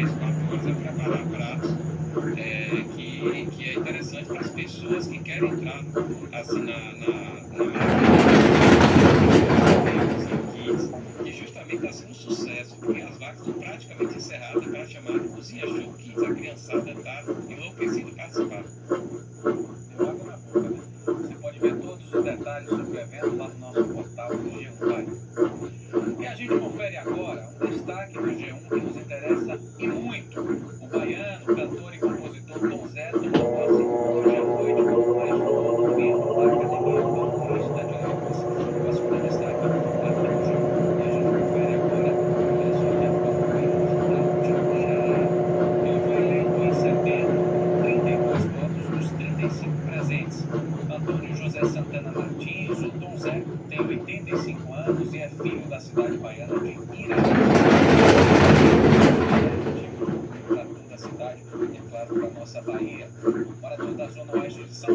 3, 4 horas a preparar pratos que é interessante para as pessoas que querem entrar assim, na máquina, que justamente está sendo um sucesso, porque as vagas estão praticamente encerradas para chamar de cozinha show kids. A criançada está enlouquecida participar. Deu água na boca, né? Você pode ver todos os detalhes sobre o evento lá no nosso portal do G1. E a gente confere agora um destaque do G1 que nos interessa e muito. O baiano, cantor e compositor Tom Zé tomou posse hoje à noite como mais novo membro da Academia Paulista de Letras. O assunto é destaque aqui no G1 e a gente confere agora, olha só, de acordo com o jornal de Irará. Ele foi eleito em setembro com 32 votos dos 35 presentes. Antônio José Santana Martins, o Tom Zé, tem 85 anos e é filho da cidade baiana de Irará. Para toda a cidade e, claro, para a nossa Bahia. Morador da zona oeste de São